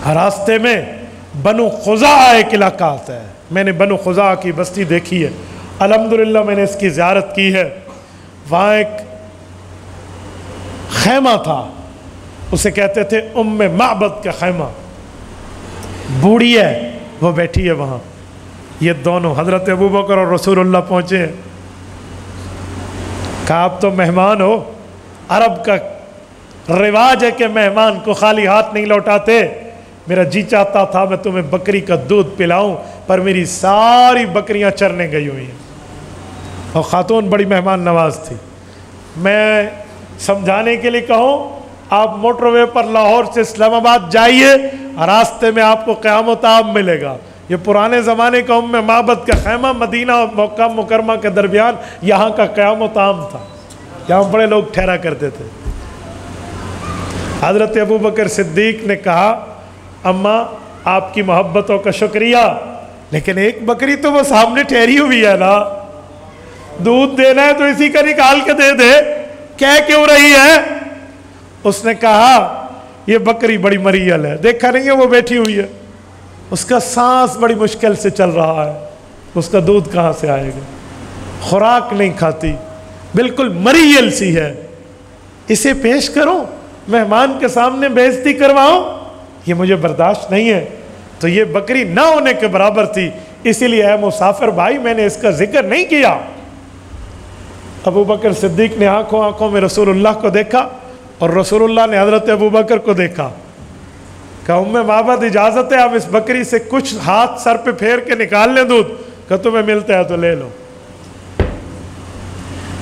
راستے میں بنو خزاعہ ایک علاقہ آتا ہے، میں نے بنو خزاعہ کی بستی دیکھی ہے، الحمدللہ میں نے اس کی زیارت کی ہے۔ وہاں ایک خیمہ تھا، اسے کہتے تھے ام معبد کا خیمہ، بوڑھی ہے وہ بیٹھی ہے وہاں، یہ دونوں حضرت ابوبکر اور رسول اللہ پہنچے ہیں۔ کہا آپ تو مہمان ہو، عرب کا رواج ہے کہ مہمان کو خالی ہاتھ نہیں لوٹاتے، میرا جی چاہتا تھا میں تمہیں بکری کا دودھ پلاؤں، پر میری ساری بکریاں چرنے گئی ہوئی ہیں۔ اور خاتون بڑی مہمان نواز تھی۔ میں سمجھانے کے لیے کہوں، آپ موٹر وے پر لاہور سے اسلام آباد جائیے، راستے میں آپ کو قیام و طعام ملے گا۔ یہ پرانے زمانے کا ام معبد کا خیمہ مدینہ اور مکہ مکرمہ کے درمیان یہاں کا قیام و طعام تھا، یہاں بڑے لوگ ٹھہرا کرتے تھے۔ حضرت ابوبکر صدیق نے کہا اماں آپ کی محبتوں کا شکریہ، لیکن ایک بکری تو وہ سامنے ٹھہری ہوئی ہے نا، دودھ دینا ہے تو اسی کا نکال کے دے دے، کہہ کیوں رہی ہے؟ اس نے کہا یہ بکری بڑی مریل ہے، دیکھا نہیں ہے وہ بیٹھی ہوئی ہے، اس کا سانس بڑی مشکل سے چل رہا ہے، اس کا دودھ کہاں سے آئے گا، خوراک نہیں کھاتی، بالکل مریل سی ہے، اسے پیش کروں، مہمان کے سامنے بے عزتی کرواؤں، یہ مجھے برداشت نہیں ہے۔ تو یہ بکری نہ ہونے کے برابر تھی، اسی لیے اے مسافر بھائی میں نے اس کا ذکر نہیں کیا۔ ابوبکر صدیق نے آنکھوں میں رسول اللہ کو دیکھا اور رسول اللہ نے حضرت ابوبکر کو دیکھا، کہا ام معبد اجازت ہے آپ اس بکری سے کچھ ہاتھ سر پہ پھیر کے نکال لیں دودھ، کہ تمہیں ملتا ہے تو لے لو۔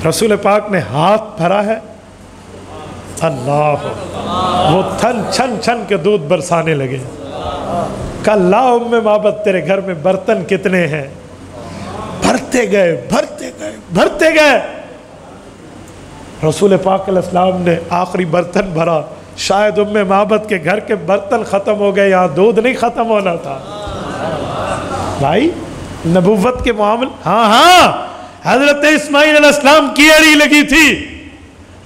رسول پاک نے ہاتھ بھرا ہے، اللہ، وہ تھن چھن چھن کے دودھ برسانے لگے۔ کہا لا ام معبد تیرے گھر میں برتن کتنے ہیں؟ بھرتے گئے بھرتے گئے بھرتے گئے۔ رسول پاک علیہ السلام نے آخری برتن بھرا، شاید ام معبد کے گھر کے برتن ختم ہو گئے، یہاں دودھ نہیں ختم ہونا تھا۔ بھائی نبوت کے معاملے، ہاں حضرت اسماعیل علیہ السلام کی ایڑی لگی تھی،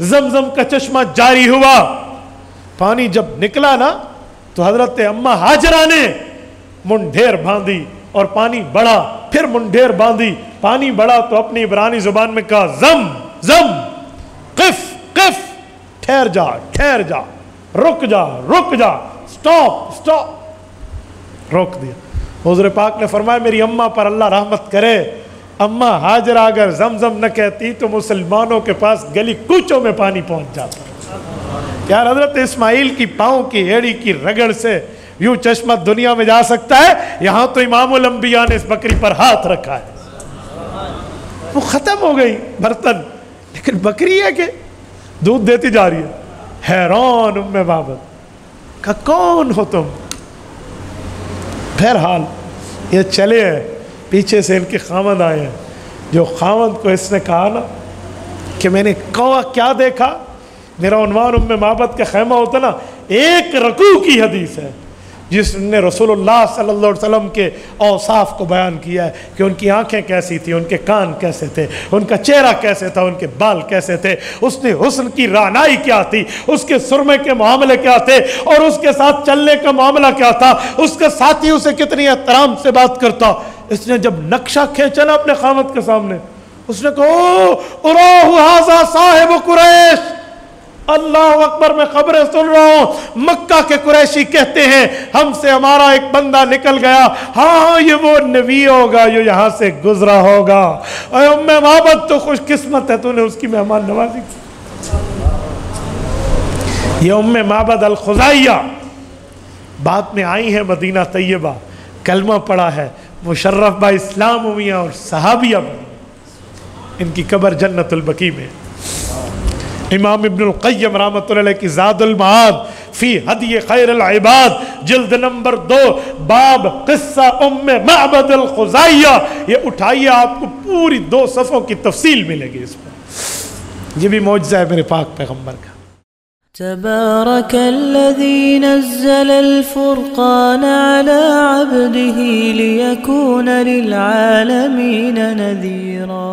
زمزم کا چشمہ جاری ہوا، پانی جب نکلا نا تو حضرت اماں ہاجرہ نے منڈھیر باندھی اور پانی بڑھا، پھر منڈھیر باندھی، پانی بڑھا تو اپنی عبرانی زبان میں کہا زم زم، قف قف، ٹھہر جا ٹھہر جا، رک جا رک جا، سٹاپ سٹاپ، روک دیا۔ حضور پاک نے فرمایا میری اماں پر اللہ رحمت کرے، اماں ہاجرہ اگر زمزم نہ کہتی تو مسلمانوں کے پاس گلی کوچوں میں پانی پہنچ جاتا۔ یار حضرت اسماعیل کی پاؤں کی ایڑی کی رگڑ سے یوں چشمہ دنیا میں جا سکتا ہے، یہاں تو امام الانبیاء نے اس بکری پر ہاتھ رکھا ہے۔ وہ ختم ہو گئی برتن، لیکن بکری ہے کہ دودھ دیتی جا رہی ہے۔ حیران ام معبد، کہا کون ہو تم؟ بہرحال یہ چلے ہیں، پیچھے سے ان کے خاوند آئے ہیں۔ جو خاوند کو اس نے کہا نا کہ میں نے کیا دیکھا، میرا عنوان ام معبد کا خیمہ ہوتا نا، ایک رکوع کی حدیث ہے جس نے رسول اللہ صلی اللہ علیہ وسلم کے اوصاف کو بیان کیا ہے کہ ان کی آنکھیں کیسی تھی، ان کے کان کیسے تھے، ان کا چہرہ کیسے تھا، ان کے بال کیسے تھے، اس نے حسن کی رعنائی کیا تھی، اس کے سرمے کے معاملے کیا تھے، اور اس کے ساتھ چلنے کا معاملہ کیا تھا، اس کا ساتھی اسے کتنی احترام سے بات کرتا۔ اس نے جب نقشہ کھینچا نا اپنے خامد کے سامنے، اس نے کہا اراہ ھذا صاحب قریش، اللہ اکبر، میں خبریں سن رہا ہوں، مکہ کے قریشی کہتے ہیں ہم سے ہمارا ایک بندہ نکل گیا، ہاں یہ وہ نبی ہوگا جو یہاں سے گزرا ہوگا۔ اے ام معبد تو خوش قسمت ہے، تو نے اس کی مہمان نوازی کی۔ یہ ام معبد الخزاعیہ بعد میں آئی ہیں مدینہ طیبہ، کلمہ پڑھا ہے، مشرف با اسلام ہوئی ہیں اور صحابیہ بنی۔ ان کی قبر جنت البقیع میں۔ امام ابن القیم رحمۃ اللہ علیہ کی زاد المعاد فی ہدی خیر العباد جلد نمبر 2 باب قصہ ام معبد الخزاعیہ، یہ اٹھائیے، آپ کو پوری 2 صفحوں کی تفصیل ملے گی اس پر۔ یہ بھی معجزہ ہے میرے پاک پیغمبر کا۔ تبارك الذي نزل الفرقان على عبده ليكون للعالمين نذيرا